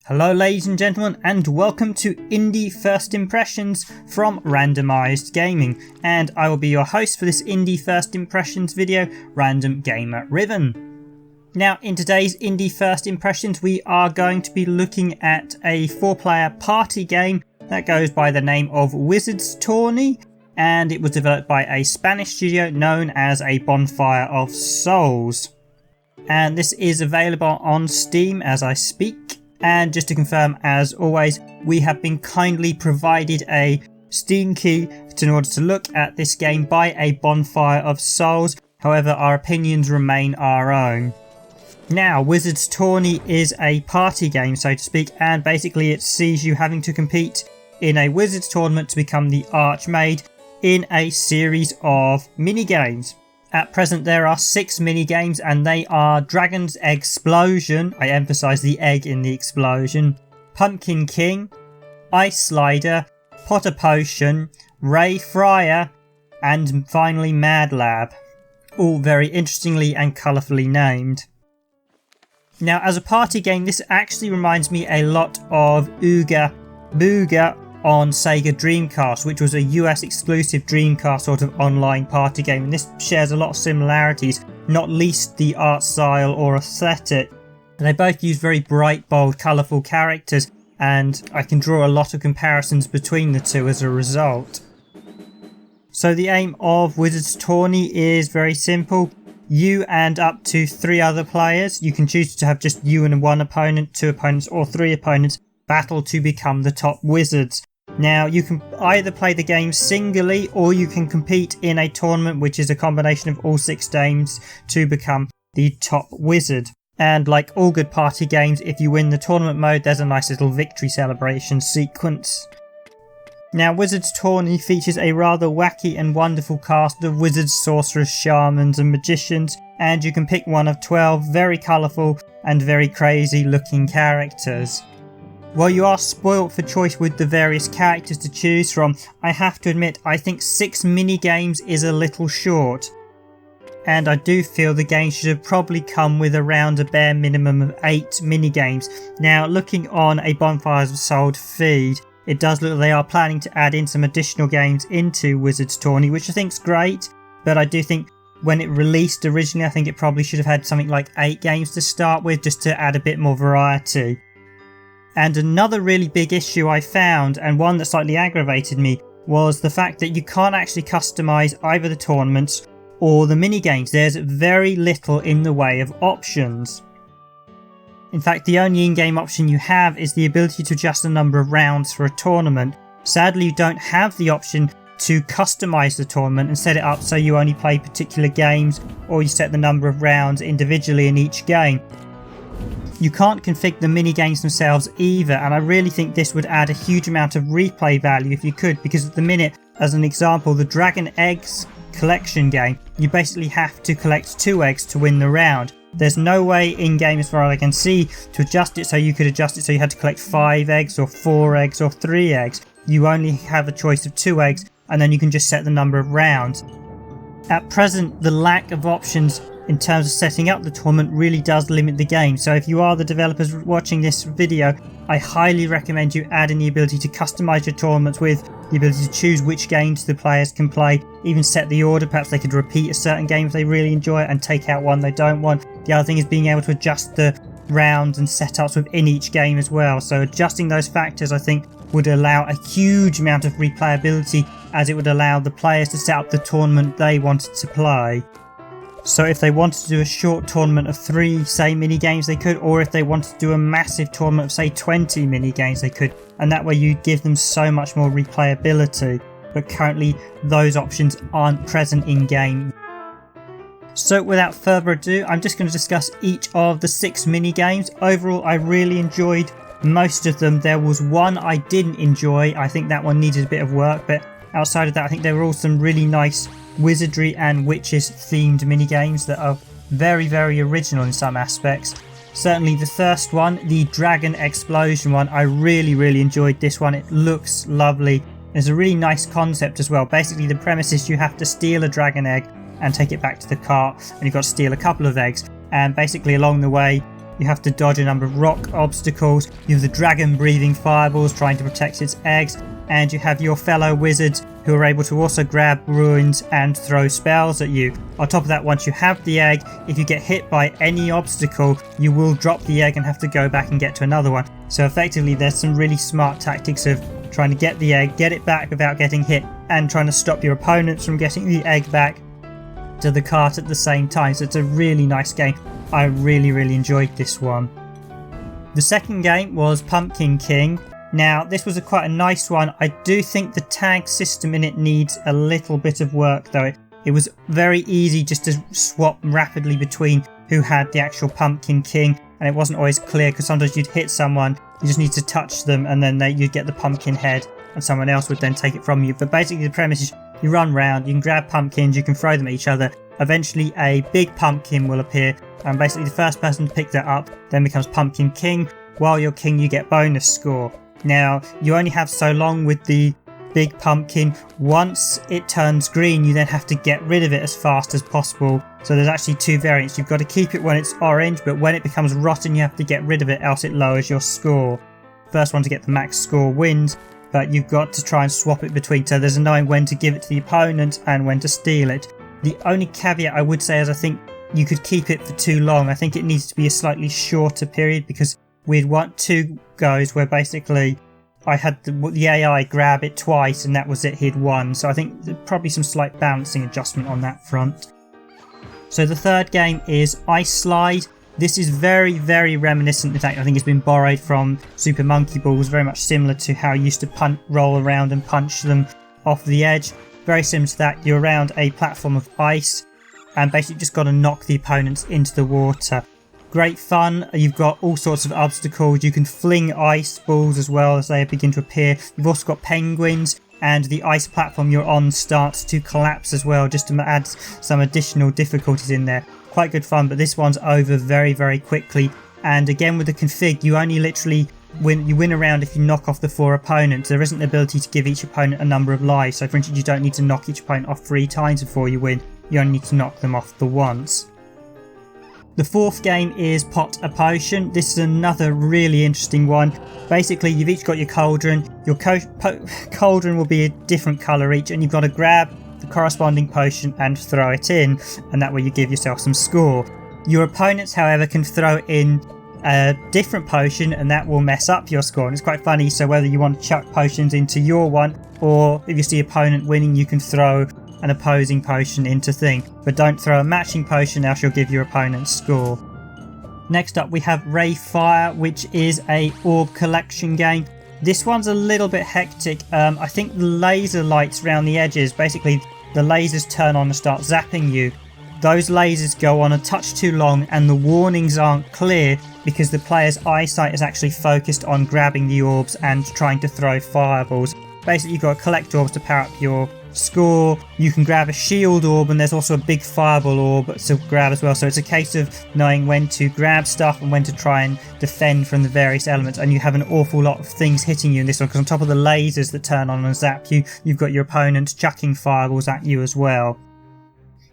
Hello ladies and gentlemen, and welcome to Indie First Impressions from Randomised Gaming, and I will be your host for this Indie First Impressions video, Random Gamer Riven. Now in today's Indie First Impressions we are going to be looking at a 4-player party game that goes by the name of Wizard's Tourney, and it was developed by a Spanish studio known as a Bonfire of Souls. And this is available on Steam as I speak. And just to confirm, as always, we have been kindly provided a Steam key in order to look at this game by a Bonfire of Souls. However, our opinions remain our own. Now, Wizard's Tourney is a party game, so to speak, and basically it sees you having to compete in a Wizard's tournament to become the Archmage in a series of mini-games. At present there are 6 mini-games, and they are Dragon's Explosion, I emphasise the egg in the explosion, Pumpkin King, Ice Slider, Potter Potion, Ray Fryer, and finally Mad Lab. All very interestingly and colourfully named. Now as a party game this actually reminds me a lot of Ooga Booga on Sega Dreamcast, which was a US exclusive Dreamcast sort of online party game, and this shares a lot of similarities, not least the art style or aesthetic. They both use very bright, bold, colourful characters, and I can draw a lot of comparisons between the two as a result. So the aim of Wizard's Tourney is very simple. You and up to 3 other players, you can choose to have just you and 1 opponent, 2 opponents or 3 opponents, battle to become the top wizards. Now you can either play the game singly or you can compete in a tournament which is a combination of all 6 games to become the top wizard. And like all good party games, if you win the tournament mode there's a nice little victory celebration sequence. Now Wizard's Tourney features a rather wacky and wonderful cast of wizards, sorcerers, shamans and magicians, and you can pick one of 12 very colourful and very crazy looking characters. While you are spoilt for choice with the various characters to choose from, I have to admit I think 6 mini-games is a little short. And I do feel the game should have probably come with around a bare minimum of 8 mini-games. Now looking on a Bonfires of Souls feed, it does look like they are planning to add in some additional games into Wizard's Tourney, which I think is great, but I do think when it released originally I think it probably should have had something like 8 games to start with just to add a bit more variety. And another really big issue I found, and one that slightly aggravated me, was the fact that you can't actually customise either the tournaments or the mini-games. There's very little in the way of options. In fact, the only in-game option you have is the ability to adjust the number of rounds for a tournament. Sadly, you don't have the option to customise the tournament and set it up so you only play particular games, or you set the number of rounds individually in each game. You can't configure the mini-games themselves either, and I really think this would add a huge amount of replay value if you could, because at the minute, as an example, the Dragon Eggs collection game, you basically have to collect 2 eggs to win the round. There's no way in-game, as far as I can see, to adjust it so you could adjust it so you had to collect 5 eggs or 4 eggs or 3 eggs. You only have a choice of 2 eggs, and then you can just set the number of rounds. At present, the lack of options in terms of setting up the tournament really does limit the game, so if you are the developers watching this video, I highly recommend you add in the ability to customise your tournaments with the ability to choose which games the players can play, even set the order. Perhaps they could repeat a certain game if they really enjoy it and take out one they don't want. The other thing is being able to adjust the rounds and setups within each game as well, so adjusting those factors I think would allow a huge amount of replayability, as it would allow the players to set up the tournament they wanted to play. So if they wanted to do a short tournament of 3, say, mini-games they could, or if they wanted to do a massive tournament of, say, 20 mini-games they could, and that way you give them so much more replayability, but currently those options aren't present in-game. So without further ado, I'm just going to discuss each of the 6 mini-games. Overall, I really enjoyed most of them. There was one I didn't enjoy. I think that one needed a bit of work, but outside of that I think there were all some really nice wizardry and witches themed minigames that are very, very original in some aspects. Certainly the first one, the Dragon Explosion one, I really enjoyed this one. It looks lovely. There's a really nice concept as well. Basically the premise is you have to steal a dragon egg and take it back to the cart, and you've got to steal a couple of eggs, and basically along the way You have to dodge a number of rock obstacles. You have the dragon breathing fireballs trying to protect its eggs. And you have your fellow wizards who are able to also grab ruins and throw spells at you. On top of that, once you have the egg, if you get hit by any obstacle, you will drop the egg and have to go back and get to another one. So effectively, there's some really smart tactics of trying to get the egg, get it back without getting hit, and trying to stop your opponents from getting the egg back to the cart at the same time. So it's a really nice game. I really enjoyed this one. The second game was Pumpkin King. Now, this was quite a nice one. I do think the tag system in it needs a little bit of work, though. It was very easy just to swap rapidly between who had the actual Pumpkin King, and it wasn't always clear because sometimes you'd hit someone, you just need to touch them, and then you'd get the pumpkin head, and someone else would then take it from you. But basically the premise is you run round, you can grab pumpkins, you can throw them at each other. Eventually a big pumpkin will appear, and basically the first person to pick that up then becomes Pumpkin King. While you're king, you get bonus score. Now, you only have so long with the big pumpkin. Once it turns green, you then have to get rid of it as fast as possible. So there's actually two variants. You've got to keep it when it's orange, but when it becomes rotten, you have to get rid of it, else it lowers your score. First one to get the max score wins, but you've got to try and swap it between. So there's a knowing when to give it to the opponent and when to steal it. The only caveat I would say is I think you could keep it for too long. I think it needs to be a slightly shorter period, because we'd want 2 goes where basically I had the AI grab it twice and that was it, he'd won. So I think there's probably some slight balancing adjustment on that front. So the third game is Ice Slide. This is very reminiscent. In fact, I think it's been borrowed from Super Monkey Balls, very much similar to how you used to roll around and punch them off the edge. Very similar to that. You're around a platform of ice and basically just got to knock the opponents into the water. Great fun. You've got all sorts of obstacles. You can fling ice balls as well as they begin to appear. You've also got penguins, and the ice platform you're on starts to collapse as well, just to add some additional difficulties in there. Quite good fun, but this one's over very quickly. And again, with the config, you only literally win a round if you knock off the 4 opponents. There isn't the ability to give each opponent a number of lives. So for instance, you don't need to knock each opponent off 3 times before you win. You only need to knock them off the once. The fourth game is Pot a Potion. This is another really interesting one. Basically, you've each got your cauldron. Your cauldron will be a different colour each, and you've got to grab the corresponding potion and throw it in, and that way you give yourself some score. Your opponents, however, can throw in a different potion, and that will mess up your score. And it's quite funny, so whether you want to chuck potions into your one, or if you see your opponent winning, you can throw an opposing potion into thing, but don't throw a matching potion, else you'll give your opponent's score. Next up we have Ray Fire, which is a orb collection game. This one's a little bit hectic. I think the laser lights around the edges, basically the lasers turn on and start zapping you. Those lasers go on a touch too long and the warnings aren't clear because the player's eyesight is actually focused on grabbing the orbs and trying to throw fireballs. Basically you've got to collect orbs to power up your score. You can grab a shield orb, and there's also a big fireball orb to grab as well, so it's a case of knowing when to grab stuff and when to try and defend from the various elements. And you have an awful lot of things hitting you in this one, because on top of the lasers that turn on and zap you, you've got your opponent chucking fireballs at you as well.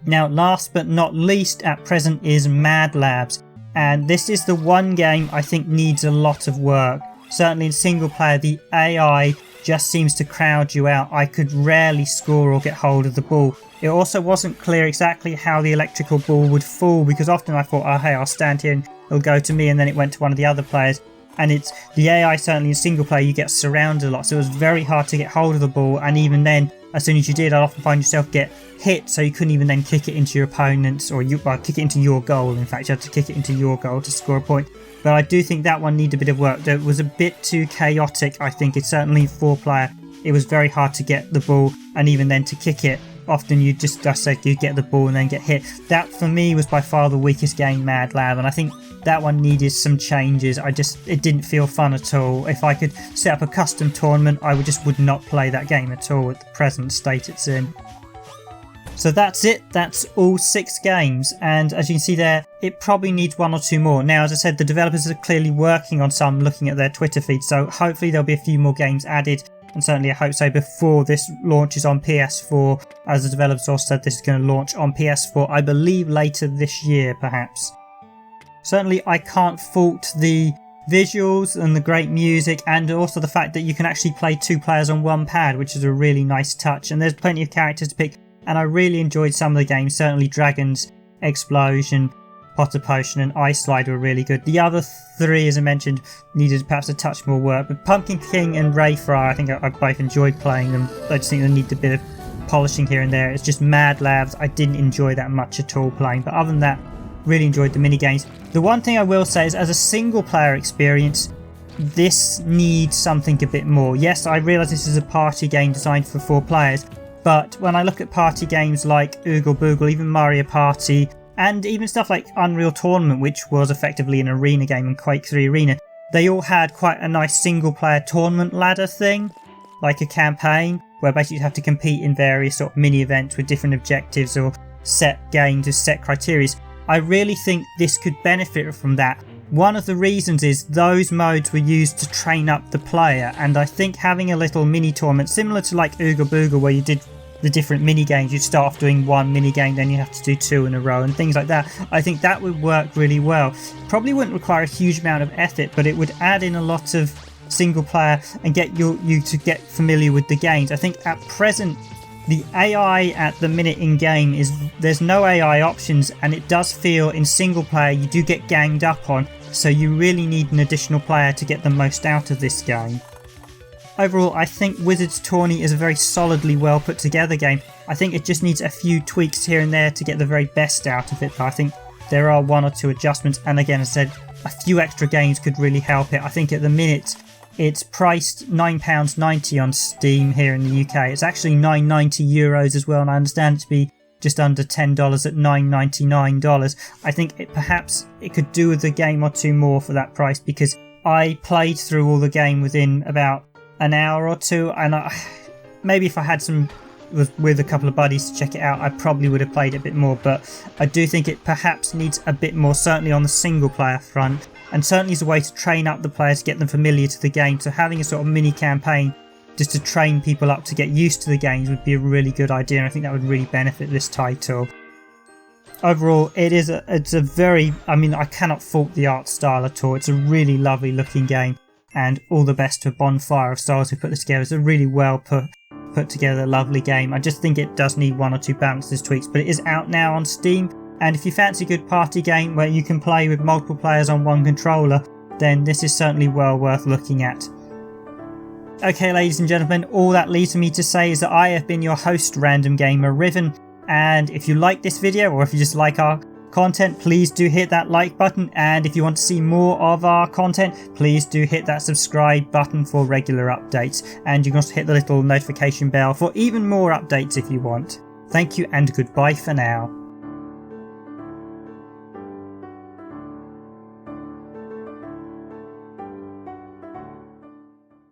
Now last but not least at present is Mad Labs, and this is the one game I think needs a lot of work. Certainly in single player, the AI just seems to crowd you out. I could rarely score or get hold of the ball. It also wasn't clear exactly how the electrical ball would fall, because often I thought, oh hey, I'll stand here and it'll go to me, and then it went to one of the other players. And it's the AI, certainly in single player, you get surrounded a lot, so it was very hard to get hold of the ball, and even then, as soon as you did, I'd often find yourself get hit, so you couldn't even then kick it into your opponent's, or kick it into your goal. In fact, you had to kick it into your goal to score a point. But I do think that one needed a bit of work. It was a bit too chaotic, I think. It's certainly 4-player. It was very hard to get the ball, and even then to kick it. Often you just said you get the ball and then get hit. That for me was by far the weakest game, Mad Lab, and I think that one needed some changes. It didn't feel fun at all. If I could set up a custom tournament, I would not play that game at all at the present state it's in. So that's it. That's all 6 games, and as you can see there, it probably needs 1 or 2 more. Now, as I said, the developers are clearly working on some, looking at their Twitter feed, so hopefully there'll be a few more games added, and certainly I hope so before this launches on PS4. As the developers also said, this is going to launch on PS4, I believe later this year perhaps. certainly I can't fault the visuals and the great music, and also the fact that you can actually play 2 players on 1 pad, which is a really nice touch, and there's plenty of characters to pick, and I really enjoyed some of the games. Certainly Dragon's Explosion, Potter Potion and Ice Slide were really good. The other 3, as I mentioned, needed perhaps a touch more work, but Pumpkin King and Ray Fryer, I think I both enjoyed playing them. I just think they need a bit of polishing here and there. It's just Mad Labs I didn't enjoy that much at all playing, but other than that, really enjoyed the mini games. The one thing I will say is, as a single player experience, this needs something a bit more. Yes, I realise this is a party game designed for 4 players, but when I look at party games like Oogle Boogle, even Mario Party, and even stuff like Unreal Tournament, which was effectively an arena game, and Quake 3 Arena, they all had quite a nice single player tournament ladder thing, like a campaign, where basically you have to compete in various sort of mini events with different objectives or set games with set criteria. I really think this could benefit from that. One of the reasons is those modes were used to train up the player, and I think having a little mini tournament similar to like Ooga Booga, where you did the different mini games, you'd start off doing 1 mini game, then you have to do 2 in a row and things like that. I think that would work really well. Probably wouldn't require a huge amount of effort, but it would add in a lot of single player and get you to get familiar with the games. I think at present the AI at the minute in game there's no AI options, and it does feel in single player you do get ganged up on, so you really need an additional player to get the most out of this game. Overall, I think Wizard's Tourney is a very solidly well put together game. I think it just needs a few tweaks here and there to get the very best out of it. I think there are 1 or 2 adjustments, and again, as I said, a few extra games could really help it. I think at the minute it's priced £9.90 on Steam here in the UK. It's actually €9.90 as well, and I understand it to be just under $10 at $9.99. I think perhaps it could do with a game or 2 more for that price, because I played through all the game within about an hour or 2, and maybe if I had some with a couple of buddies to check it out, I probably would have played it a bit more, but I do think it perhaps needs a bit more, certainly on the single player front, and certainly as a way to train up the players, get them familiar to the game. So having a sort of mini campaign just to train people up to get used to the games would be a really good idea, and I think that would really benefit this title. Overall, it's a very, I mean, I cannot fault the art style at all. It's a really lovely looking game, and all the best to Bonfire of Styles who put this together. It's a really well put together lovely game. I just think it does need 1 or 2 balances tweaks, but it is out now on Steam, and if you fancy a good party game where you can play with multiple players on 1 controller, then this is certainly well worth looking at. Okay, ladies and gentlemen, all that leaves me to say is that I have been your host, Random Gamer Riven, and if you like this video, or if you just like our content, please do hit that like button, and if you want to see more of our content, please do hit that subscribe button for regular updates, and you can also hit the little notification bell for even more updates if you want. Thank you and goodbye for now.